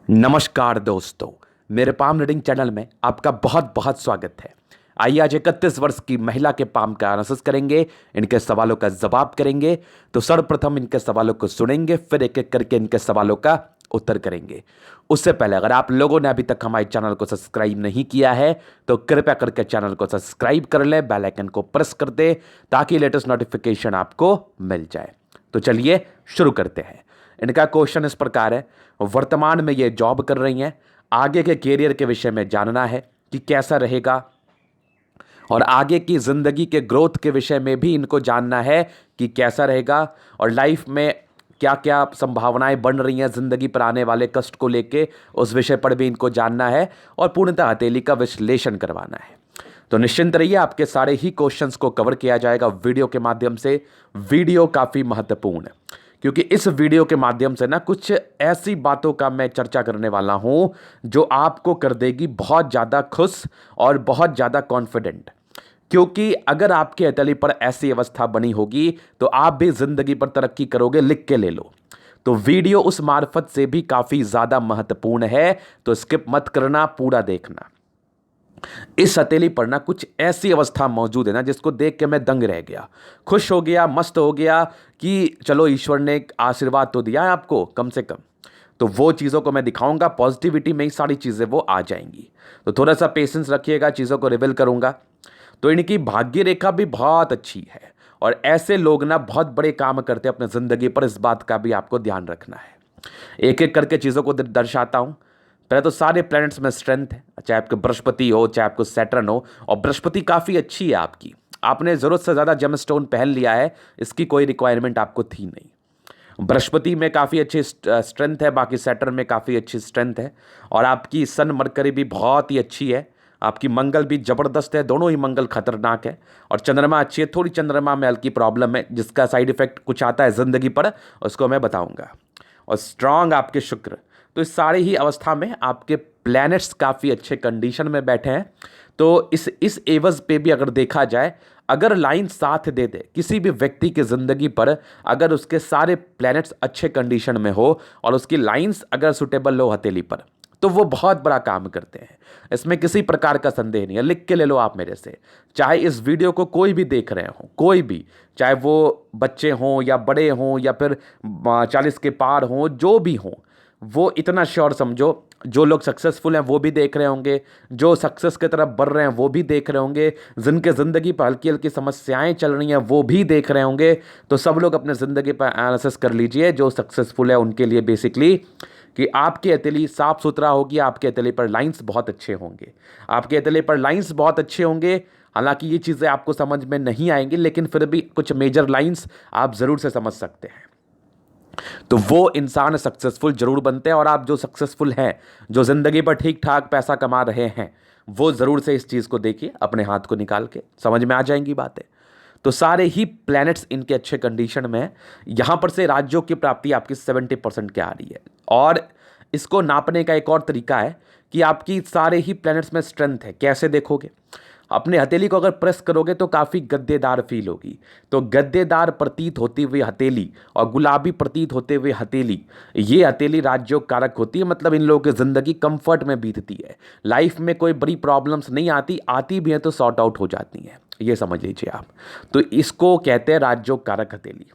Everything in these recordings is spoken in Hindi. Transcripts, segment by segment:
नमस्कार दोस्तों, मेरे पाम रीडिंग चैनल में आपका बहुत बहुत स्वागत है। आइए आज 31 वर्ष की महिला के पाम का एनालिसिस करेंगे, इनके सवालों का जवाब करेंगे। तो सर्वप्रथम इनके सवालों को सुनेंगे, फिर एक एक करके इनके सवालों का उत्तर करेंगे। उससे पहले अगर आप लोगों ने अभी तक हमारे चैनल को सब्सक्राइब नहीं किया है तो कृपया करके चैनल को सब्सक्राइब कर ले, बेल आइकन को प्रेस कर दे ताकि लेटेस्ट नोटिफिकेशन आपको मिल जाए। तो चलिए शुरू करते हैं। इनका क्वेश्चन इस प्रकार है, वर्तमान में ये जॉब कर रही हैं, आगे के कैरियर के विषय में जानना है कि कैसा रहेगा और आगे की ज़िंदगी के ग्रोथ के विषय में भी इनको जानना है कि कैसा रहेगा और लाइफ में क्या क्या संभावनाएं बन रही हैं ज़िंदगी पर आने वाले कष्ट को लेके, उस विषय पर भी इनको जानना है और पूर्णतः हथेली का विश्लेषण करवाना है। तो निश्चिंत रहिए, आपके सारे ही क्वेश्चंस को कवर किया जाएगा वीडियो के माध्यम से। वीडियो काफ़ी महत्वपूर्ण है क्योंकि इस वीडियो के माध्यम से ना कुछ ऐसी बातों का मैं चर्चा करने वाला हूं जो आपको कर देगी बहुत ज़्यादा खुश और बहुत ज़्यादा कॉन्फिडेंट। क्योंकि अगर आपके हथेली पर ऐसी अवस्था बनी होगी तो आप भी ज़िंदगी पर तरक्की करोगे, लिख के ले लो। तो वीडियो उस मार्फत से भी काफ़ी ज़्यादा महत्वपूर्ण है, तो स्किप मत करना, पूरा देखना। इस हथेली पर ना कुछ ऐसी अवस्था मौजूद है ना जिसको देख के मैं दंग रह गया, खुश हो गया, मस्त हो गया कि चलो ईश्वर ने एक आशीर्वाद तो दिया है आपको कम से कम। तो वो चीज़ों को मैं दिखाऊंगा, पॉजिटिविटी में ही सारी चीज़ें वो आ जाएंगी। तो थोड़ा सा पेशेंस रखिएगा, चीज़ों को रिवील करूंगा। तो इनकी भाग्य रेखा भी बहुत अच्छी है और ऐसे लोग ना बहुत बड़े काम करते हैं अपने ज़िंदगी पर, इस बात का भी आपको ध्यान रखना है। एक एक करके चीज़ों को दर्शाता हूं। पहले तो सारे प्लैनेट्स में स्ट्रेंथ है, चाहे आपके बृहस्पति हो चाहे आपको सैटर्न हो, और बृहस्पति काफ़ी अच्छी है आपकी। आपने ज़रूरत से ज़्यादा जेमस्टोन पहन लिया है, इसकी कोई रिक्वायरमेंट आपको थी नहीं। बृहस्पति में काफ़ी अच्छी स्ट्रेंथ है, बाकी सैटर्न में काफ़ी अच्छी स्ट्रेंथ है और आपकी सन मरकरी भी बहुत ही अच्छी है। आपकी मंगल भी ज़बरदस्त है, दोनों ही मंगल खतरनाक है और चंद्रमा अच्छी है। थोड़ी चंद्रमा में हल्की प्रॉब्लम है जिसका साइड इफेक्ट कुछ आता है ज़िंदगी पर, उसको मैं बताऊंगा। और स्ट्रांग आपके शुक्र। तो इस सारी ही अवस्था में आपके प्लैनेट्स काफ़ी अच्छे कंडीशन में बैठे हैं। तो इस एवज पे भी अगर देखा जाए, अगर लाइन साथ दे दे किसी भी व्यक्ति की ज़िंदगी पर, अगर उसके सारे प्लैनेट्स अच्छे कंडीशन में हो और उसकी लाइंस अगर सुटेबल हो हथेली पर, तो वो बहुत बड़ा काम करते हैं। इसमें किसी प्रकार का संदेह नहीं है, लिख के ले लो आप मेरे से। चाहे इस वीडियो को कोई भी देख रहे हो, कोई भी, चाहे वो बच्चे हों या बड़े हों या फिर 40 के पार हों, जो भी हों, वो इतना श्योर समझो, जो लोग सक्सेसफुल हैं वो भी देख रहे होंगे, जो सक्सेस की तरफ बढ़ रहे हैं वो भी देख रहे होंगे, जिनके ज़िंदगी पर हल्की हल्की समस्याएं चल रही हैं वो भी देख रहे होंगे। तो सब लोग अपने ज़िंदगी पर एनालिसिस कर लीजिए, जो सक्सेसफुल है उनके लिए बेसिकली, कि आपकी हथेली साफ सुथरा होगी, आपके हथेली पर लाइंस बहुत अच्छे होंगे, आपके हथेली पर लाइंस बहुत अच्छे होंगे। हालांकि ये चीज़ें आपको समझ में नहीं आएंगी, लेकिन फिर भी कुछ मेजर लाइंस आप ज़रूर से समझ सकते हैं। तो वो इंसान सक्सेसफुल जरूर बनते हैं और आप जो सक्सेसफुल हैं, जो ज़िंदगी पर ठीक ठाक पैसा कमा रहे हैं, वो ज़रूर से इस चीज़ को देखिए, अपने हाथ को निकाल के समझ में आ जाएंगी बातें। तो सारे ही प्लैनेट्स इनके अच्छे कंडीशन में है। यहाँ पर से राज्यों की प्राप्ति आपकी 70% के आ रही है और इसको नापने का एक और तरीका है कि आपकी सारे ही प्लैनेट्स में स्ट्रेंथ है। कैसे देखोगे? अपने हथेली को अगर प्रेस करोगे तो काफ़ी गद्देदार फील होगी। तो गद्देदार प्रतीत होती हुई हथेली और गुलाबी प्रतीत होते हुए हथेली, ये हथेली राजयोग कारक होती है। मतलब इन लोगों की ज़िंदगी कंफर्ट में बीतती है, लाइफ में कोई बड़ी प्रॉब्लम्स नहीं आती, आती भी हैं तो सॉर्ट आउट हो जाती हैं, ये समझ लीजिए आप। तो इसको कहते हैं राजयोग कारक हथेली।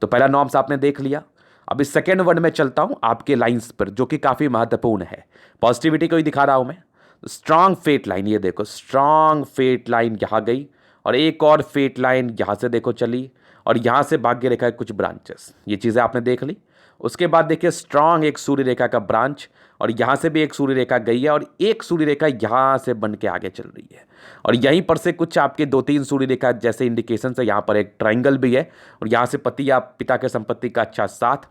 तो पहला नॉर्म्स आपने देख लिया। अब इस सेकेंड वर्ड में चलता हूँ आपके लाइन्स पर, जो कि काफ़ी महत्वपूर्ण है। पॉजिटिविटी को ही दिखा रहा हूँ मैं। स्ट्रांग फेट लाइन, ये देखो स्ट्रांग फेट लाइन यहाँ गई और एक और फेट लाइन यहाँ से देखो चली और यहाँ से भाग्य रेखा के कुछ ब्रांचेस, ये चीज़ें आपने देख ली। उसके बाद देखिए स्ट्रांग एक सूर्य रेखा का ब्रांच और यहाँ से भी एक सूर्य रेखा गई है और एक सूर्य रेखा यहाँ से बन के आगे चल रही है और यहीं पर से कुछ आपके 2-3 सूर्य रेखा जैसे इंडिकेशन है। यहाँ पर एक ट्राइंगल भी है और यहाँ से पति या पिता के संपत्ति का अच्छा साथ।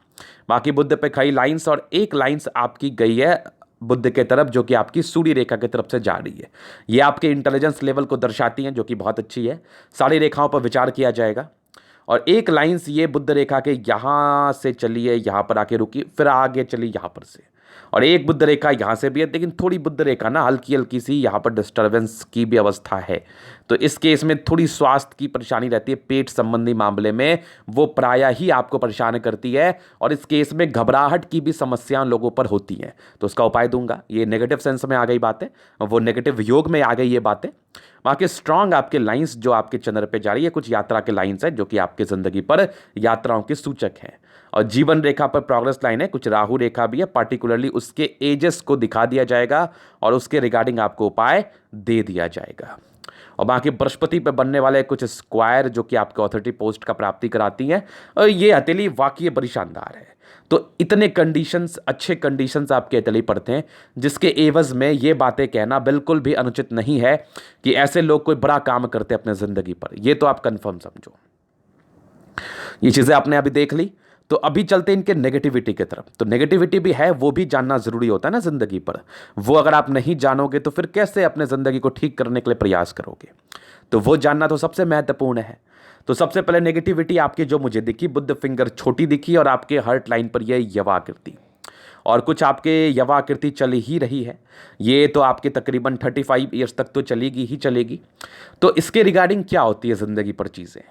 बाकी बुद्ध पे कई लाइन्स और एक लाइन्स आपकी गई है बुद्ध के तरफ, जो कि आपकी सूर्य रेखा की तरफ से जा रही है। ये आपके इंटेलिजेंस लेवल को दर्शाती हैं, जो कि बहुत अच्छी है। सारी रेखाओं पर विचार किया जाएगा और एक लाइंस ये बुद्ध रेखा के यहाँ से चली है, यहाँ पर आके रुकी, फिर आगे चली यहाँ पर से। और एक बुध रेखा यहाँ से भी है, लेकिन थोड़ी बुध रेखा ना हल्की हल्की सी यहाँ पर डिस्टर्बेंस की भी अवस्था है। तो इस केस में थोड़ी स्वास्थ्य की परेशानी रहती है, पेट संबंधी मामले में वो प्रायः ही आपको परेशान करती है, और इस केस में घबराहट की भी समस्याएं लोगों पर होती हैं। तो उसका उपाय दूंगा, ये नेगेटिव सेंस में आ गई बातें, वो नेगेटिव योग में आ गई ये बातें। बाकी स्ट्रांग आपके लाइंस जो आपके चंद्र पे जा रही है, कुछ यात्रा के लाइंस हैं जो कि आपके जिंदगी पर यात्राओं के सूचक हैं, और जीवन रेखा पर प्रोग्रेस लाइन है, कुछ राहु रेखा भी है, पार्टिकुलरली उसके एजेस को दिखा दिया जाएगा और उसके रिगार्डिंग आपको उपाय दे दिया जाएगा। और बाकी बृहस्पति पे बनने वाले कुछ स्क्वायर जो कि आपके अथॉरिटी पोस्ट का प्राप्ति कराती हैं, और ये हथेली वाकई बड़ी शानदार है। तो इतने कंडीशंस, अच्छे कंडीशंस आपके हथेली पड़ते हैं, जिसके एवज में ये बातें कहना बिल्कुल भी अनुचित नहीं है कि ऐसे लोग कोई बड़ा काम करते हैं अपने ज़िंदगी पर। ये तो आप कंफर्म समझो। ये चीज़ें आपने अभी देख ली, तो अभी चलते हैं इनके नेगेटिविटी की तरफ। तो नेगेटिविटी भी है, वो भी जानना ज़रूरी होता है ना ज़िंदगी पर। वो अगर आप नहीं जानोगे तो फिर कैसे अपने ज़िंदगी को ठीक करने के लिए प्रयास करोगे? तो वो जानना तो सबसे महत्वपूर्ण है। तो सबसे पहले नेगेटिविटी आपकी जो मुझे दिखी, बुद्ध फिंगर छोटी दिखी, और आपके हार्ट लाइन पर यह यवा आकृति, और कुछ आपके यवा आकृति चल ही रही है। ये तो आपके तकरीबन 35 ईयर्स तक तो चलेगी ही चलेगी। तो इसके रिगार्डिंग क्या होती है ज़िंदगी पर चीज़ें,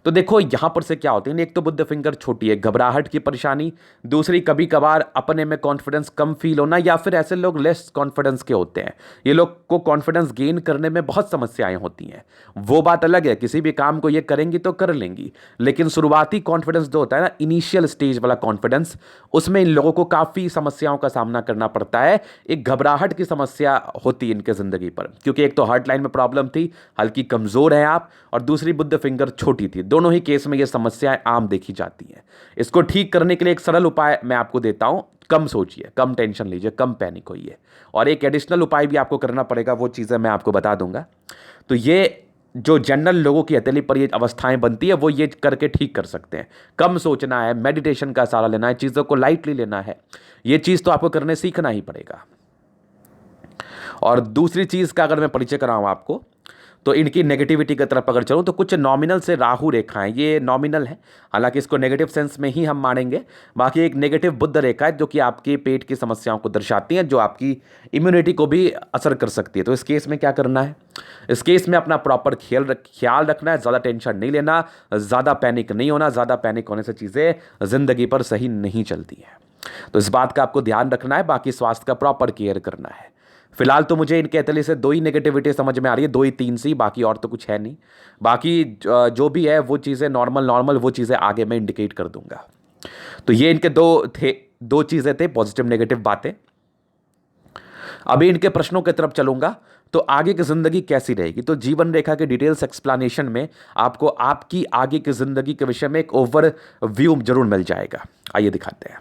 तो देखो यहाँ पर से क्या होती है। एक तो बुद्ध फिंगर छोटी है, घबराहट की परेशानी। दूसरी, कभी कभार अपने में कॉन्फिडेंस कम फील होना, या फिर ऐसे लोग लेस कॉन्फिडेंस के होते हैं। ये लोग को कॉन्फिडेंस गेन करने में बहुत समस्याएं होती हैं। वो बात अलग है, किसी भी काम को ये करेंगी तो कर लेंगी, लेकिन शुरुआती कॉन्फिडेंस जो होता है ना, इनिशियल स्टेज वाला कॉन्फिडेंस, उसमें इन लोगों को काफ़ी समस्याओं का सामना करना पड़ता है। एक घबराहट की समस्या होती है इनके ज़िंदगी पर, क्योंकि एक तो हार्ट लाइन में प्रॉब्लम थी, हल्की कमज़ोर हैं आप, और दूसरी बुद्ध फिंगर छोटी थी। दोनों ही केस में ये समस्याएं आम देखी जाती हैं। इसको ठीक करने के लिए एक सरल उपाय मैं आपको देता हूं। कम सोचिए, कम टेंशन लीजिए, कम पैनिक होइए, और एक एडिशनल उपाय भी आपको करना पड़ेगा, वो चीज़ें मैं आपको बता दूंगा। तो ये जो जनरल लोगों की हथेली पर ये अवस्थाएं बनती है, वो ये करके ठीक कर सकते हैं। कम सोचना है, मेडिटेशन का सहारा लेना है, चीज़ों को लाइटली लेना है। ये चीज़ तो आपको करने सीखना ही पड़ेगा। और दूसरी चीज़ का अगर मैं परिचय कराऊँ आपको, तो इनकी नेगेटिविटी की तरफ अगर चलूँ, तो कुछ नॉमिनल से राहु रेखाएं, ये नॉमिनल है, हालांकि इसको नेगेटिव सेंस में ही हम मानेंगे। बाकी एक नेगेटिव बुध रेखा है जो कि आपके पेट की समस्याओं को दर्शाती है, जो आपकी इम्यूनिटी को भी असर कर सकती है। तो इस केस में क्या करना है, इस केस में अपना प्रॉपर ख्याल रखना है, ज़्यादा टेंशन नहीं लेना, ज़्यादा पैनिक नहीं होना। ज़्यादा पैनिक होने से चीज़ें ज़िंदगी पर सही नहीं चलती हैं, तो इस बात का आपको ध्यान रखना है। बाकी स्वास्थ्य का प्रॉपर केयर करना है। फिलहाल तो मुझे इनके हथेली से 2 ही नेगेटिविटी समझ में आ रही है, 2 ही 3 सी, बाकी और तो कुछ है नहीं। बाकी जो भी है वो चीज़ें नॉर्मल वो चीज़ें आगे मैं इंडिकेट कर दूंगा। तो ये इनके दो चीज़ें थे, पॉजिटिव नेगेटिव बातें। अभी इनके प्रश्नों की तरफ चलूंगा। तो आगे की ज़िंदगी कैसी रहेगी, तो जीवन रेखा के डिटेल्स एक्सप्लेनेशन में आपको आपकी आगे की ज़िंदगी के विषय में एक ओवर व्यू जरूर मिल जाएगा। आइए दिखाते हैं।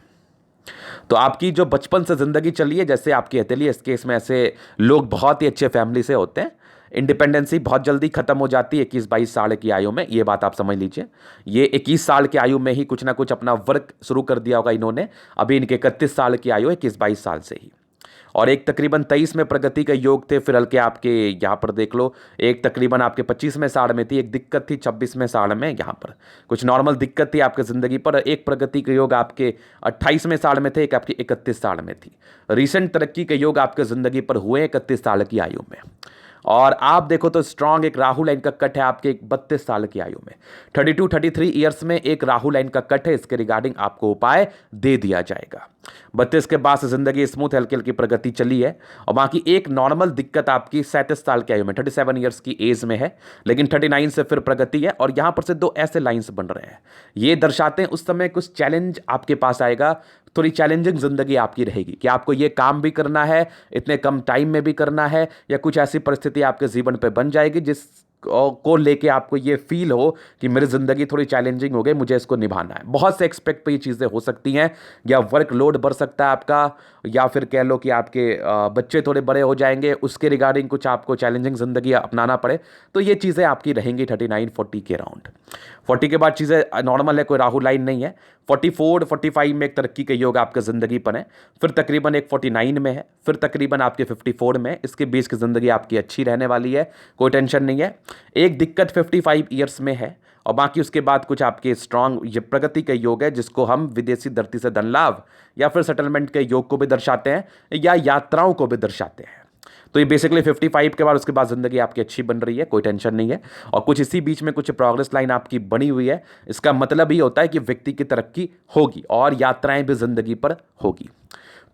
तो आपकी जो बचपन से ज़िंदगी चली है, जैसे आपकी हथेली, इस केस में ऐसे लोग बहुत ही अच्छे फैमिली से होते हैं। इंडिपेंडेंसी बहुत जल्दी खत्म हो जाती है 21-22 साल की आयु में, ये बात आप समझ लीजिए। ये 21 साल की आयु में ही कुछ ना कुछ अपना वर्क शुरू कर दिया होगा इन्होंने। अभी इनके 31 साल की आयु है, 21-22 साल से ही। और एक तकरीबन 23 में प्रगति के योग थे, फिर हल्के आपके यहाँ पर देख लो, एक तकरीबन आपके 25वें साल में थी, एक दिक्कत थी 26वें साल में, यहाँ पर कुछ नॉर्मल दिक्कत थी आपके ज़िंदगी पर। एक प्रगति के योग आपके 28वें साल में थे, एक आपकी 31 साल में थी। रिसेंट तरक्की के योग आपके ज़िंदगी पर हुए 31 साल की आयु में। और आप देखो तो स्ट्रांग एक राहु लाइन का कट है आपके 32 साल की आयु में। 32-33 ईयर्स में एक राहु लाइन का कट है, इसके रिगार्डिंग आपको उपाय दे दिया जाएगा। 32 के बाद से जिंदगी स्मूथ हल्की हल्की प्रगति चली है। और बाकी एक नॉर्मल दिक्कत आपकी 37 साल की आयु में, 37 ईयर्स की एज में है, लेकिन 39 से फिर प्रगति है। और यहां पर से 2 ऐसे लाइंस बन रहे हैं, ये दर्शाते हैं उस समय कुछ चैलेंज आपके पास आएगा। थोड़ी चैलेंजिंग जिंदगी आपकी रहेगी कि आपको ये काम भी करना है, इतने कम टाइम में भी करना है, या कुछ ऐसी परिस्थिति आपके जीवन पे बन जाएगी जिस को लेके आपको ये फील हो कि मेरी ज़िंदगी थोड़ी चैलेंजिंग हो गई, मुझे इसको निभाना है। बहुत से एक्सपेक्ट पे ये चीज़ें हो सकती हैं, या वर्क लोड बढ़ सकता है आपका, या फिर कह लो कि आपके बच्चे थोड़े बड़े हो जाएंगे, उसके रिगार्डिंग कुछ आपको चैलेंजिंग ज़िंदगी अपनाना पड़े। तो ये चीज़ें आपकी रहेंगी 39-40 के अराउंड। 40 के बाद चीज़ें नॉर्मल है, कोई राहु लाइन नहीं है। 44-45 में एक तरक्की के योग आपके ज़िंदगी पर है, फिर तकरीबन एक 49 में है, फिर तकरीबन आपके 54 में। इसके बीच की ज़िंदगी आपकी अच्छी रहने वाली है, कोई टेंशन नहीं है। एक दिक्कत 55 ईयर्स में है और बाकी उसके बाद कुछ आपके स्ट्रांग ये प्रगति का योग है, जिसको हम विदेशी धरती से धन लाभ या फिर सेटलमेंट के योग को भी दर्शाते हैं या यात्राओं को भी दर्शाते हैं। तो ये बेसिकली 55 के बाद उसके बाद ज़िंदगी आपकी अच्छी बन रही है, कोई टेंशन नहीं है। और कुछ इसी बीच में कुछ प्रोग्रेस लाइन आपकी बनी हुई है। इसका मतलब ये होता है कि व्यक्ति की तरक्की होगी और यात्राएं भी ज़िंदगी पर होगी।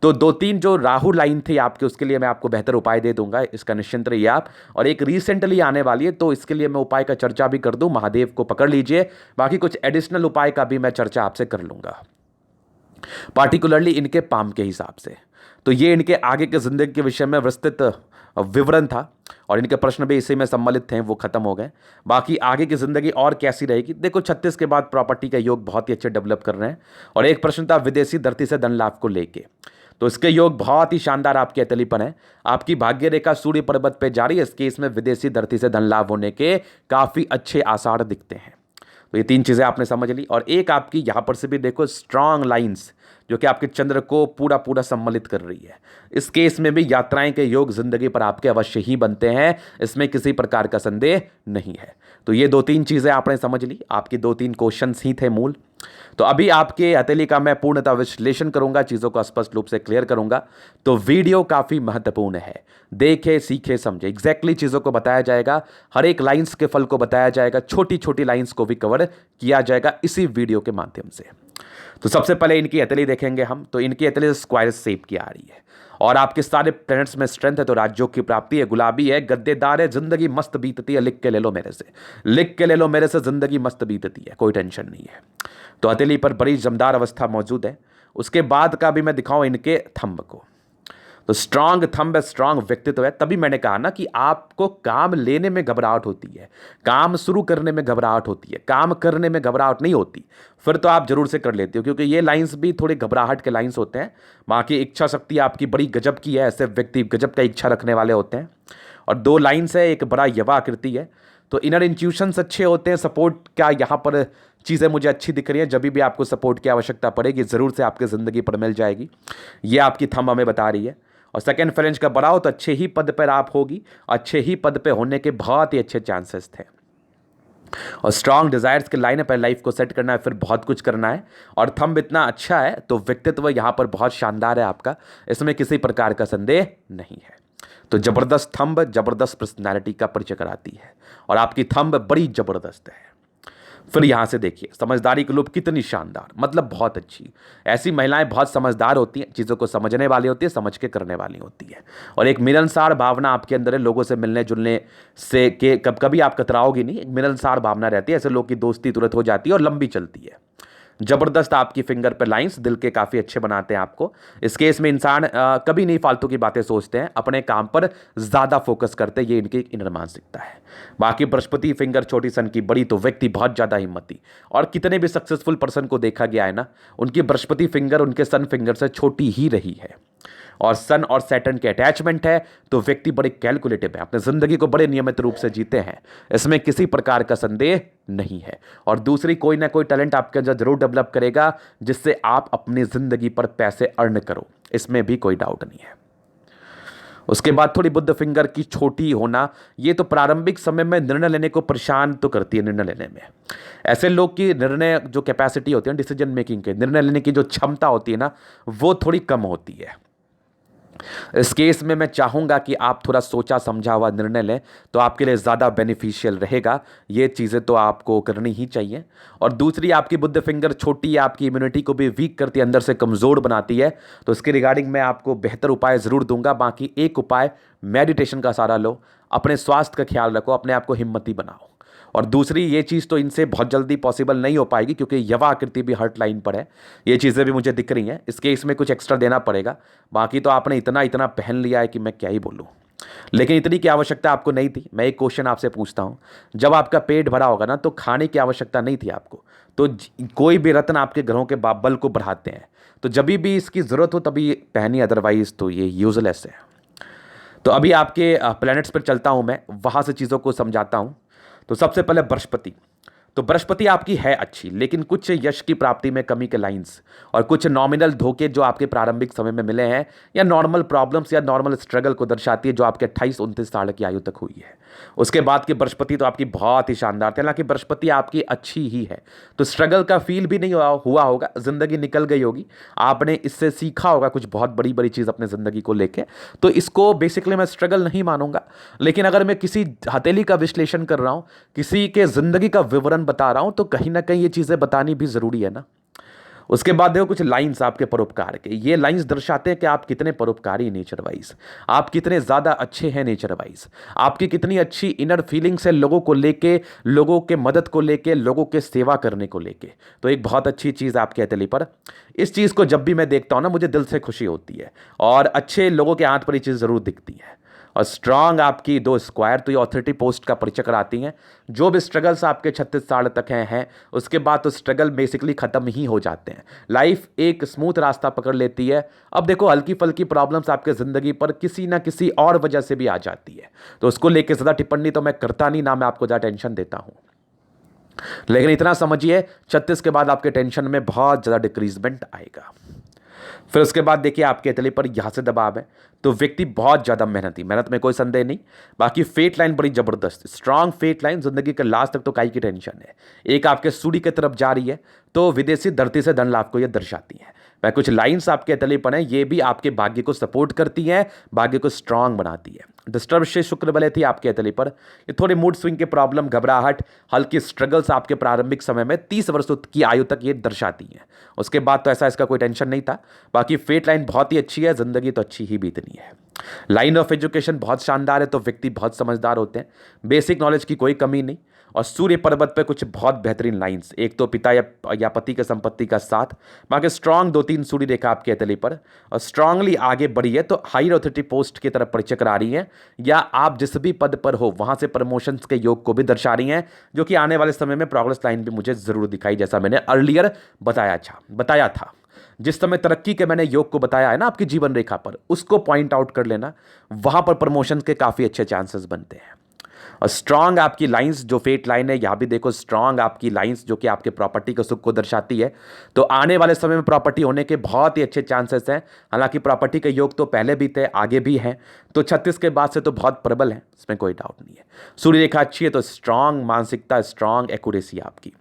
तो 2-3 जो राहु लाइन थी आपके, उसके लिए मैं आपको बेहतर उपाय दे दूंगा, इसका निश्चिंत रहिए आप। और एक रिसेंटली आने वाली है, तो इसके लिए मैं उपाय का चर्चा भी कर दूं, महादेव को पकड़ लीजिए। बाकी कुछ एडिशनल उपाय का भी मैं चर्चा आपसे कर लूंगा, पार्टिकुलरली इनके पाम के हिसाब से। तो ये इनके आगे के जिंदगी के विषय में विस्तृत विवरण था और इनके प्रश्न भी इसी में सम्मिलित थे, वो खत्म हो गए। बाकी आगे की जिंदगी और कैसी रहेगी, देखो 36 के बाद प्रॉपर्टी का योग बहुत ही अच्छे डेवलप कर रहे हैं। और एक प्रश्न था विदेशी धरती से धन लाभ को लेके, तो इसके योग बहुत ही शानदार आपके अतली पर है। आपकी भाग्य रेखा सूर्य पर्वत पे जा रही है, इस केस में विदेशी धरती से धन लाभ होने के काफी अच्छे आसार दिखते हैं। तो ये 3 चीजें आपने समझ ली। और एक आपकी यहां पर से भी देखो स्ट्रांग लाइंस जो कि आपके चंद्र को पूरा पूरा सम्मिलित कर रही है। इस केस में भी यात्राएं के योग जिंदगी पर आपके अवश्य ही बनते हैं, इसमें किसी प्रकार का संदेह नहीं है। तो ये 2-3 चीजें आपने समझ ली, आपके 2-3 क्वेश्चंस ही थे मूल। तो अभी आपके हथेली का मैं पूर्णतः विश्लेषण करूंगा, चीजों को स्पष्ट रूप से क्लियर करूंगा। तो वीडियो काफी महत्वपूर्ण है, देखे सीखे समझे, एग्जैक्टली चीजों को बताया जाएगा, हर एक लाइंस के फल को बताया जाएगा, छोटी छोटी लाइंस को भी कवर किया जाएगा इसी वीडियो के माध्यम से। तो सबसे पहले इनकी हथेली देखेंगे हम। तो इनकी हथेली स्क्वायर शेप की आ रही है और आपके सारे प्लैनेट्स में स्ट्रेंथ है, तो राज्यों की प्राप्ति है, गुलाबी है, गद्देदार है, जिंदगी मस्त बीतती है। लिख के ले लो मेरे से, लिख के ले लो मेरे से, जिंदगी मस्त बीतती है, कोई टेंशन नहीं है। तो हथेली पर बड़ी जमदार अवस्था मौजूद है। उसके बाद का भी मैं दिखाऊं इनके थंब को। तो स्ट्रांग थंब है, स्ट्रांग व्यक्तित्व है। तभी मैंने कहा ना कि आपको काम लेने में घबराहट होती है, काम शुरू करने में घबराहट होती है, काम करने में घबराहट नहीं होती, फिर तो आप जरूर से कर लेते हो, क्योंकि ये लाइंस भी थोड़े घबराहट के लाइंस होते हैं। बाकी इच्छा शक्ति आपकी बड़ी गजब की है, ऐसे व्यक्ति गजब का इच्छा रखने वाले होते हैं। और 2 लाइंस है, एक बड़ा यवा आकृति है। तो इनर इंट्यूशंस अच्छे होते हैं। सपोर्ट क्या यहाँ पर चीज़ें मुझे अच्छी दिख रही है, जब भी आपको सपोर्ट की आवश्यकता पड़ेगी ज़रूर से आपकी ज़िंदगी पर मिल जाएगी, ये आपकी थंब हमें बता रही है। और सेकंड फ्रेंच का बड़ा हो तो अच्छे ही पद पर आप होगी, अच्छे ही पद पे होने के बहुत ही अच्छे चांसेस थे। और स्ट्रांग डिजायर्स के लाइन पर लाइफ को सेट करना है, फिर बहुत कुछ करना है। और थंब इतना अच्छा है तो व्यक्तित्व यहाँ पर बहुत शानदार है आपका, इसमें किसी प्रकार का संदेह नहीं है। तो जबरदस्त थंब, जबरदस्त पर्सनैलिटी का परिचय कराती है और आपकी थंब बड़ी जबरदस्त है। फिर यहां से देखिए समझदारी की लूप कितनी शानदार, मतलब बहुत अच्छी। ऐसी महिलाएं बहुत समझदार होती हैं, चीज़ों को समझने वाली होती है, समझ के करने वाली होती है। और एक मिलनसार भावना आपके अंदर है, लोगों से मिलने जुलने से के कभी आप कतराओगी नहीं, एक मिलनसार भावना रहती है। ऐसे लोग की दोस्ती तुरंत हो जाती है और लंबी चलती है। जबरदस्त आपकी फिंगर पे लाइंस दिल के काफी अच्छे बनाते हैं आपको। इस केस में इंसान कभी नहीं फालतू की बातें सोचते हैं, अपने काम पर ज्यादा फोकस करते हैं, ये इनकी इनर मानसिकता है। बाकी बृहस्पति फिंगर छोटी सन की बड़ी, तो व्यक्ति बहुत ज्यादा हिम्मती। और कितने भी सक्सेसफुल पर्सन को देखा गया है ना, उनकी बृहस्पति फिंगर उनके सन फिंगर से छोटी ही रही है। और सन और सैटर्न के अटैचमेंट है, तो व्यक्ति बड़े कैलकुलेटिव है, अपने जिंदगी को बड़े नियमित रूप से जीते हैं, इसमें किसी प्रकार का संदेह नहीं है। और दूसरी कोई ना कोई टैलेंट आपके अंदर जरूर डेवलप करेगा, जिससे आप अपनी जिंदगी पर पैसे अर्न करो, इसमें भी कोई डाउट नहीं है। उसके बाद थोड़ी बुद्ध फिंगर की छोटी होना, ये तो प्रारंभिक समय में निर्णय लेने को परेशान तो करती है। निर्णय लेने में ऐसे लोग की निर्णय जो कैपेसिटी होती है, डिसीजन मेकिंग के निर्णय लेने की जो क्षमता होती है ना, वो थोड़ी कम होती है। इस केस में मैं चाहूंगा कि आप थोड़ा सोचा समझा हुआ निर्णय लें, तो आपके लिए ज़्यादा बेनिफिशियल रहेगा। ये चीज़ें तो आपको करनी ही चाहिए। और दूसरी, आपकी बुद्ध फिंगर छोटी है, आपकी इम्यूनिटी को भी वीक करती है, अंदर से कमज़ोर बनाती है, तो इसके रिगार्डिंग मैं आपको बेहतर उपाय ज़रूर दूंगा। बाकी एक उपाय, मेडिटेशन का सहारा लो, अपने स्वास्थ्य का ख्याल रखो, अपने आप को हिम्मती बनाओ। और दूसरी ये चीज़ तो इनसे बहुत जल्दी पॉसिबल नहीं हो पाएगी, क्योंकि यवा आकृति भी हर्ट लाइन पर है, ये चीज़ें भी मुझे दिख रही हैं। इसके इसमें कुछ एक्स्ट्रा देना पड़ेगा। बाकी तो आपने इतना इतना पहन लिया है कि मैं क्या ही बोलूँ, लेकिन इतनी की आवश्यकता आपको नहीं थी। मैं एक क्वेश्चन आपसे पूछता हूँ, जब आपका पेट भरा होगा ना, तो खाने की आवश्यकता नहीं थी आपको, तो कोई भी रत्न आपके घरों के बल को बढ़ाते हैं, तो जब भी इसकी ज़रूरत हो तभी पहनी, अदरवाइज तो ये यूजलेस है। तो अभी आपके प्लैनेट्स पर चलता हूँ मैं, वहाँ से चीज़ों को समझाता हूँ। तो सबसे पहले बृहस्पति, तो बृहस्पति आपकी है अच्छी, लेकिन कुछ यश की प्राप्ति में कमी के लाइंस और कुछ नॉमिनल धोखे जो आपके प्रारंभिक समय में मिले हैं, या नॉर्मल प्रॉब्लम्स या नॉर्मल स्ट्रगल को दर्शाती है जो आपके 28-29 साल की आयु तक हुई है। उसके बाद की बृहस्पति तो आपकी बहुत ही शानदार थी, हालांकि बृहस्पति आपकी अच्छी ही है, तो स्ट्रगल का फील भी नहीं हुआ होगा, जिंदगी निकल गई होगी, आपने इससे सीखा होगा कुछ बहुत बड़ी बड़ी चीज़ अपने ज़िंदगी को लेके। तो इसको बेसिकली मैं स्ट्रगल नहीं मानूंगा, लेकिन अगर मैं किसी हथेली का विश्लेषण कर रहा हूं, किसी के ज़िंदगी का विवरण बता रहा हूं, तो कहीं ना कहीं ये चीज़ें बतानी भी ज़रूरी है ना। उसके बाद देखो कुछ लाइंस आपके परोपकार के, ये लाइंस दर्शाते हैं कि आप कितने परोपकारी नेचर वाइज, आप कितने ज़्यादा अच्छे हैं नेचर वाइज, आपकी कितनी अच्छी इनर फीलिंग्स है लोगों को लेके, लोगों के मदद को लेके, लोगों के सेवा करने को लेके। तो एक बहुत अच्छी चीज़ आपके हथेली पर, इस चीज़ को जब भी मैं देखता हूँ ना, मुझे दिल से खुशी होती है, और अच्छे लोगों के हाथ पर ये चीज़ ज़रूर दिखती है। और स्ट्रांग आपकी 2 स्क्वायर, तो ये ऑथोरिटी पोस्ट का परिचय कराती हैं। जो भी स्ट्रगल्स आपके 36 साल तक हैं उसके बाद तो स्ट्रगल बेसिकली ख़त्म ही हो जाते हैं, लाइफ एक स्मूथ रास्ता पकड़ लेती है। अब देखो हल्की फल्की प्रॉब्लम्स आपके ज़िंदगी पर किसी ना किसी और वजह से भी आ जाती है, तो उसको लेकर ज़्यादा टिप्पणी तो मैं करता नहीं, ना मैं आपको ज़्यादा टेंशन देता हूँ। लेकिन इतना समझिए 36 के बाद आपके टेंशन में बहुत ज़्यादा डिक्रीजमेंट आएगा। फिर उसके बाद देखिए आपके हथेली पर यहाँ से दबाव है, तो व्यक्ति बहुत ज़्यादा मेहनती, मेहनत में कोई संदेह नहीं। बाकी फेट लाइन बड़ी ज़बरदस्त, स्ट्रांग फेट लाइन, जिंदगी के लास्ट तक तो काई की टेंशन है। एक आपके सूर्य की तरफ जा रही है, तो विदेशी धरती से धन लाभ को ये दर्शाती है। वह कुछ लाइंस आपके हथेली पर हैं, ये भी आपके भाग्य को सपोर्ट करती हैं, भाग्य को स्ट्रांग बनाती है। डिस्टर्ब से शुक्र बले थी आपके हथेली पर, ये थोड़े मूड स्विंग के प्रॉब्लम, घबराहट, हल्की स्ट्रगल्स आपके प्रारंभिक समय में 30 वर्ष की आयु तक ये दर्शाती हैं। उसके बाद तो ऐसा इसका कोई टेंशन नहीं था। बाकी फेट लाइन बहुत ही अच्छी है, जिंदगी तो अच्छी ही बीतनी है। लाइन ऑफ एजुकेशन बहुत शानदार है, तो व्यक्ति बहुत समझदार होते हैं, बेसिक नॉलेज की कोई कमी नहीं। और सूर्य पर्वत पे कुछ बहुत बेहतरीन लाइंस, एक तो पिता या पति के संपत्ति का साथ, बाकी स्ट्रांग 2-3 सूर्य रेखा आपके हथेली पर, और स्ट्रांगली आगे बढ़ी है, तो हायर अथॉरिटी पोस्ट की तरफ परिचय करा रही है, या आप जिस भी पद पर हो वहां से प्रमोशंस के योग को भी दर्शा रही हैं, जो कि आने वाले समय में प्रोग्रेस लाइन भी मुझे जरूर दिखाई, जैसा मैंने अर्लियर बताया था। जिस समय तरक्की के मैंने योग को बताया है ना आपकी जीवन रेखा पर, उसको पॉइंट आउट कर लेना, वहां पर प्रमोशन के काफी अच्छे चांसेस बनते हैं। और स्ट्रांग आपकी लाइंस, जो फेट लाइन है, यहां भी देखो स्ट्रांग आपकी लाइंस जो कि आपके प्रॉपर्टी के सुख को दर्शाती है, तो आने वाले समय में प्रॉपर्टी होने के बहुत ही अच्छे चांसेस हैं। हालांकि प्रॉपर्टी के योग तो पहले भी थे, आगे भी हैं, तो 36 के बाद से तो बहुत प्रबल है, इसमें कोई डाउट नहीं है। सूर्य रेखा अच्छी है तो स्ट्रांग मानसिकता, स्ट्रांग एक्यूरेसी आपकी।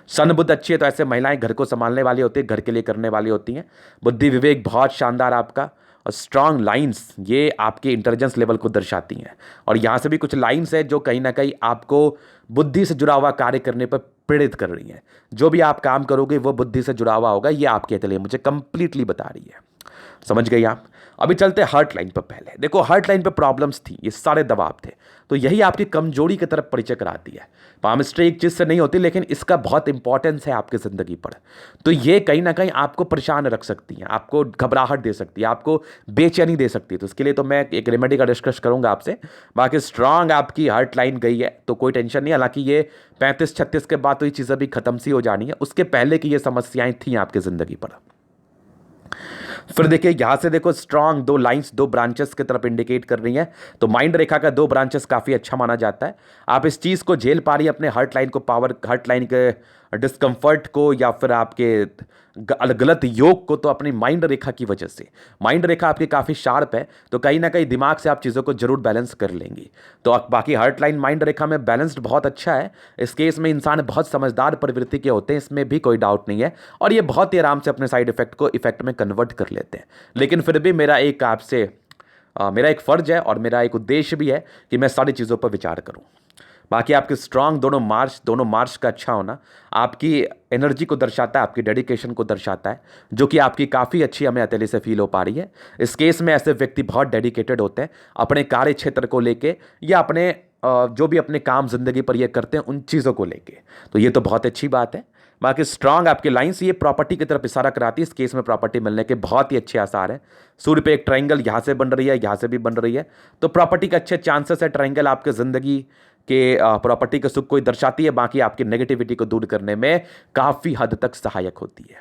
सन बुद्ध अच्छी है तो ऐसे महिलाएं घर को संभालने वाली होती है, घर के लिए करने वाली होती हैं। बुद्धि विवेक बहुत शानदार आपका। और स्ट्रांग लाइंस ये आपके इंटेलिजेंस लेवल को दर्शाती हैं, और यहाँ से भी कुछ लाइंस है जो कहीं ना कहीं आपको बुद्धि से जुड़ा हुआ कार्य करने पर प्रेरित कर रही हैं। जो भी आप काम करोगे वो बुद्धि से जुड़ा हुआ होगा, ये आपके लिए मुझे कंप्लीटली बता रही है। समझ गई आप। अभी चलते हार्ट लाइन पर। पहले देखो हार्ट लाइन पर प्रॉब्लम्स थी, ये सारे दबाव थे, तो यही आपकी कमजोरी की तरफ परिचय कराती है। पामिस्ट्री एक चीज से नहीं होती, लेकिन इसका बहुत इंपॉर्टेंस है आपकी जिंदगी पर। तो ये कहीं ना कहीं आपको परेशान रख सकती है, आपको घबराहट दे सकती है, आपको बेचैनी दे सकती है। तो इसके लिए तो मैं एक रेमेडी का डिस्कस करूंगा आपसे। बाकी स्ट्रांग आपकी हार्ट लाइन गई है तो कोई टेंशन नहीं। हालांकि ये 35-36 के बाद तो ये चीज़ें भी खत्म सी हो जानी है, उसके पहले की ये समस्याएं थी आपकी जिंदगी पर। फिर देखिए यहां से देखो स्ट्रांग 2 लाइंस 2 ब्रांचेस की तरफ इंडिकेट कर रही हैं, तो माइंड रेखा का 2 ब्रांचेस काफी अच्छा माना जाता है। आप इस चीज को झेल पा रही है, अपने हार्ट लाइन को पावर, हार्ट लाइन के डिस्कंफर्ट को, या फिर आपके गलत योग को, तो अपनी माइंड रेखा की वजह से। माइंड रेखा आपकी काफ़ी शार्प है, तो कहीं ना कहीं दिमाग से आप चीज़ों को जरूर बैलेंस कर लेंगी। तो बाकी हार्ट लाइन माइंड रेखा में बैलेंस्ड बहुत अच्छा है। इस केस में इंसान बहुत समझदार प्रवृत्ति के होते हैं, इसमें भी कोई डाउट नहीं है, और ये बहुत ही आराम से अपने साइड इफेक्ट को इफेक्ट में कन्वर्ट कर लेते हैं। लेकिन फिर भी मेरा एक फ़र्ज है और मेरा एक उद्देश्य भी है कि मैं सारी चीज़ों पर विचार करूँ। बाकी आपके स्ट्रांग दोनों मार्च का अच्छा होना आपकी एनर्जी को दर्शाता है, आपकी डेडिकेशन को दर्शाता है, जो कि आपकी काफ़ी अच्छी हमें हथेली से फील हो पा रही है। इस केस में ऐसे व्यक्ति बहुत डेडिकेटेड होते हैं अपने कार्य क्षेत्र को लेके, या अपने जो भी अपने काम जिंदगी पर ये करते हैं उन चीज़ों को लेके, तो ये तो बहुत अच्छी बात है। बाकी स्ट्रांग आपकी लाइंस ये प्रॉपर्टी की तरफ इशारा कराती है। इस केस में प्रॉपर्टी मिलने के बहुत ही अच्छे आसार हैं। सूर्य पे एक ट्रायंगल यहाँ से बन रही है, यहाँ से भी बन रही है, तो प्रॉपर्टी के अच्छे चांसेस है। ट्रायंगल आपके ज़िंदगी के प्रॉपर्टी के सुख को दर्शाती है, बाकी आपकी नेगेटिविटी को दूर करने में काफ़ी हद तक सहायक होती है।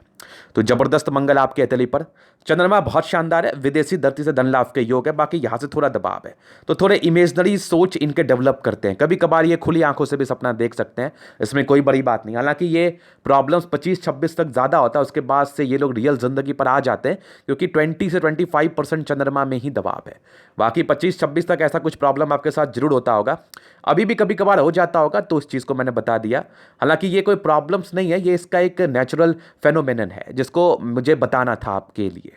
तो जबरदस्त मंगल आपके हथेली पर। चंद्रमा बहुत शानदार है, विदेशी धरती से धन लाभ के योग है, बाकी यहां से थोड़ा दबाव है, तो थोड़े इमेजनरी सोच इनके डेवलप करते हैं। कभी कभार ये खुली आंखों से भी सपना देख सकते हैं, इसमें कोई बड़ी बात नहीं। हालांकि ये प्रॉब्लम्स 25-26 तक ज़्यादा होता है, उसके बाद से ये लोग रियल जिंदगी पर आ जाते हैं, क्योंकि 20 से 25% चंद्रमा में ही दबाव है। बाकी 25-26 तक ऐसा कुछ प्रॉब्लम आपके साथ जरूर होता होगा, अभी भी कभी कभार हो जाता होगा, तो उस चीज़ को मैंने बता दिया। हालांकि ये कोई प्रॉब्लम्स नहीं है, ये इसका एक नेचुरल फेनोमेनन है जिसको मुझे बताना था आपके लिए।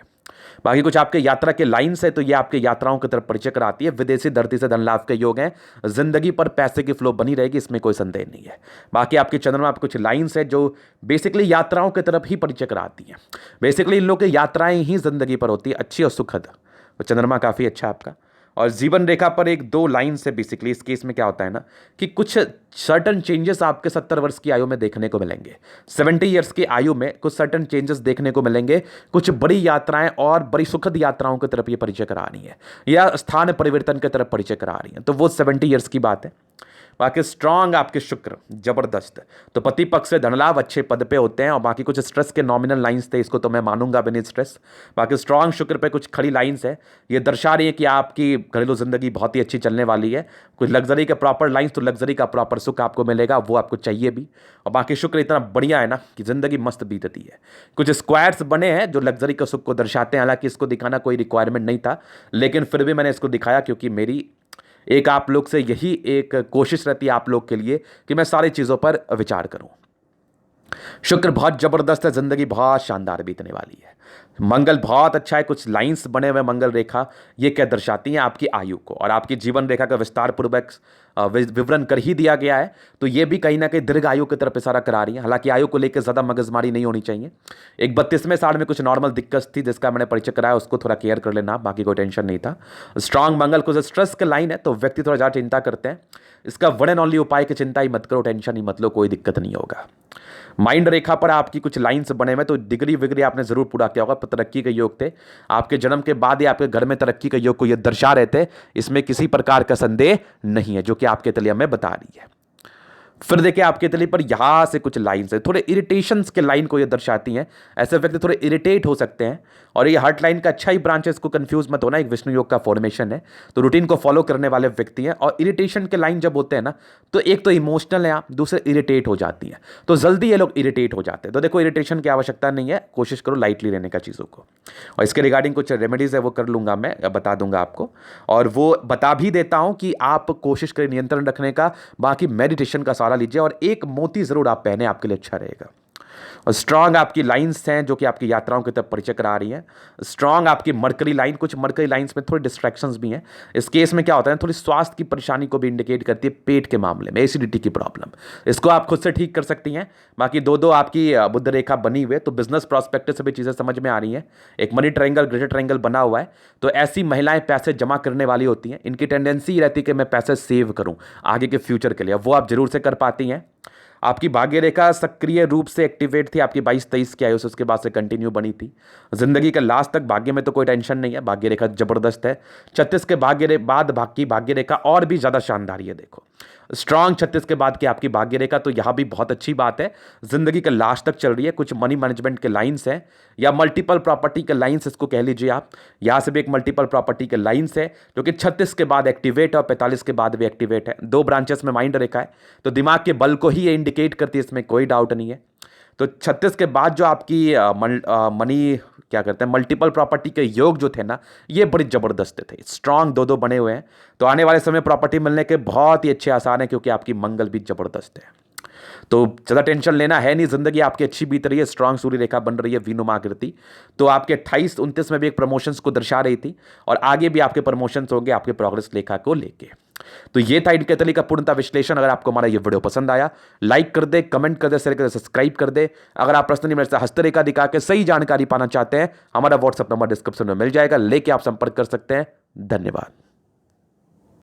बाकी कुछ आपके यात्रा के लाइन्स है, तो ये आपके यात्राओं की तरफ परिचय कराती है। विदेशी धरती से धन लाभ के योग हैं, जिंदगी पर पैसे की फ्लो बनी रहेगी, इसमें कोई संदेह नहीं है। बाकी आपके चंद्रमा पर कुछ लाइन्स है जो बेसिकली यात्राओं की तरफ ही परिचय कराती हैं। बेसिकली इन लोगों की यात्राएं ही जिंदगी पर होती है, अच्छी और सुखद। तो चंद्रमा काफ़ी अच्छा है आपका। और जीवन रेखा पर एक दो लाइन से बेसिकली इस केस में क्या होता है ना, कि कुछ सर्टन चेंजेस आपके 70 वर्ष की आयु में देखने को मिलेंगे। 70 ईयर्स की आयु में कुछ सर्टन चेंजेस देखने को मिलेंगे, कुछ बड़ी यात्राएं और बड़ी सुखद यात्राओं की तरफ ये परिचय करा रही है, या स्थान परिवर्तन की तरफ परिचय करा रही है, तो वो 70 ईयर्स की बात है। बाकी स्ट्रांग आपके शुक्र जबरदस्त, तो पति पक्ष से धनलाभ अच्छे पद पे होते हैं। और बाकी कुछ स्ट्रेस के नॉमिनल लाइंस थे, इसको तो मैं मानूंगा भी नहीं स्ट्रेस। बाकी स्ट्रांग शुक्र पे कुछ खड़ी लाइंस है, ये दर्शा रही है कि आपकी घरेलू जिंदगी बहुत ही अच्छी चलने वाली है। कुछ लग्जरी के प्रॉपर लाइंस, तो लग्जरी का प्रॉपर सुख आपको मिलेगा, वो आपको चाहिए भी। और बाकी शुक्र इतना बढ़िया है ना कि जिंदगी मस्त बीतती है। कुछ स्क्वायर्स बने हैं जो लग्जरी का सुख को दर्शाते हैं, हालांकि इसको दिखाना कोई रिक्वायरमेंट नहीं था, लेकिन फिर भी मैंने इसको दिखाया, क्योंकि मेरी एक आप लोग से यही एक कोशिश रहती है आप लोग के लिए कि मैं सारी चीज़ों पर विचार करूं। शुक्र बहुत जबरदस्त है, जिंदगी बहुत शानदार बीतने वाली है। मंगल बहुत अच्छा है, कुछ लाइंस बने हुए मंगल रेखा, ये क्या दर्शाती हैं आपकी आयु को, और आपकी जीवन रेखा का विस्तार पूर्वक विवरण कर ही दिया गया है, तो ये भी कहीं ना कहीं दीर्घ आयु की तरफ इशारा करा रही है। हालांकि आयु को लेकर ज़्यादा मगजमारी नहीं होनी चाहिए। एक 32वें साल में कुछ नॉर्मल दिक्कत थी जिसका मैंने परिचय कराया, उसको थोड़ा केयर कर लेना, बाकी कोई टेंशन नहीं था। स्ट्रांग मंगल कुछ स्ट्रेस के लाइन है, तो व्यक्ति थोड़ा ज़्यादा चिंता करते हैं। इसका वन एंड ओनली उपाय की चिंता ही मत करो, टेंशन ही मत लो, कोई दिक्कत नहीं होगा। माइंड रेखा पर आपकी कुछ लाइंस बने हुए, तो डिग्री विग्री आपने जरूर पूरा किया होगा, तरक्की के योग थे आपके जन्म के बाद ही आपके घर में तरक्की के योग को ये दर्शा रहे थे, इसमें किसी प्रकार का संदेह नहीं है, जो कि आपके तलिया में बता रही है। फिर देखिए आपके तली पर यहां से कुछ लाइंस है, थोड़े इरिटेशंस के लाइन को ये दर्शाती हैं। ऐसे व्यक्ति थोड़े इरिटेट हो सकते हैं, और ये हार्ट लाइन का अच्छा ही ब्रांच है, इसको कंफ्यूज मत होना, एक विष्णु योग का फॉर्मेशन है, तो रूटीन को फॉलो करने वाले व्यक्ति हैं। और इरिटेशन के लाइन जब होते हैं ना, तो एक तो इमोशनल है आप, दूसरे इरिटेट हो जाती हैं, तो जल्दी ये लोग इरिटेट हो जाते हैं। तो देखो इरिटेशन की आवश्यकता नहीं है, कोशिश करो लाइटली लेने का चीज़ों को। और इसके रिगार्डिंग कुछ रेमेडीज है वो कर लूंगा, मैं बता दूंगा आपको, और वो बता भी देता हूं कि आप कोशिश करें नियंत्रण रखने का। बाकी मेडिटेशन का सहारा लीजिए, और एक मोती जरूर आप पहने, आपके लिए अच्छा रहेगा। और स्ट्रांग आपकी लाइंस हैं जो कि आपकी यात्राओं की तरफ परिचय करा रही हैं। स्ट्रांग आपकी मरकरी लाइन, कुछ मरकरी लाइंस में थोड़ी डिस्ट्रैक्शंस भी हैं। इस केस में क्या होता है, थोड़ी स्वास्थ्य की परेशानी को भी इंडिकेट करती है, पेट के मामले में एसिडिटी की प्रॉब्लम, इसको आप खुद से ठीक कर सकती हैं। बाकी दो दो आपकी बुध रेखा बनी हुई है, तो बिजनेस प्रॉस्पेक्टिव से भी चीज़ें समझ में आ रही हैं। एक मनी ट्रायंगल, ग्रेटर ट्रायंगल बना हुआ है, तो ऐसी महिलाएं पैसे जमा करने वाली होती हैं, इनकी टेंडेंसी रहती है कि मैं पैसे सेव करूं आगे के फ्यूचर के लिए, वो आप जरूर से कर पाती हैं। आपकी भाग्य रेखा सक्रिय रूप से एक्टिवेट थी आपकी 22-23 की आयु से, उसके बाद से कंटिन्यू बनी थी। जिंदगी के लास्ट तक भाग्य में तो कोई टेंशन नहीं है, भाग्य रेखा जबरदस्त है। 36 के बाद की भाग्य रेखा और भी ज्यादा शानदार है, देखो स्ट्रांग 36 के बाद की आपकी भाग्य रेखा, तो यहां भी बहुत अच्छी बात है, जिंदगी के लास्ट तक चल रही है। कुछ मनी मैनेजमेंट के लाइंस हैं, या मल्टीपल प्रॉपर्टी के लाइंस इसको कह लीजिए आप, यहां से भी एक मल्टीपल प्रॉपर्टी के लाइंस है जो कि 36 के बाद एक्टिवेट है और 45 के बाद भी एक्टिवेट है। दो ब्रांचेस में माइंड रेखा है, तो दिमाग के बल को ही ये इंडिकेट करती है, इसमें कोई डाउट नहीं है। तो 36 के बाद जो आपकी मनी क्या करते हैं, मल्टीपल प्रॉपर्टी के योग जो थे ना, ये बड़े जबरदस्त थे, स्ट्रांग दो बने हुए हैं। तो आने वाले समय प्रॉपर्टी मिलने के बहुत ही अच्छे आसार हैं, क्योंकि आपकी मंगल भी जबरदस्त है। तो ज़्यादा टेंशन लेना है नहीं, जिंदगी आपकी अच्छी बीत रही है। स्ट्रांग सूर्य रेखा बन रही है वीनुमाकृति, तो आपके 28-29 में भी एक प्रमोशंस को दर्शा रही थी, और आगे भी आपके प्रमोशंस होंगे आपके प्रोग्रेस लेखा को लेके। तो ये था इनके तली का पूर्णता विश्लेषण। अगर आपको हमारा ये वीडियो पसंद आया, लाइक कर दे, कमेंट कर दे, शेयर कर दे, सब्सक्राइब कर दे। अगर आप पर्सनली मेरे से हस्तरेखा दिखा के सही जानकारी पाना चाहते हैं, हमारा व्हाट्सएप नंबर डिस्क्रिप्शन में मिल जाएगा, लेके आप संपर्क कर सकते हैं। धन्यवाद।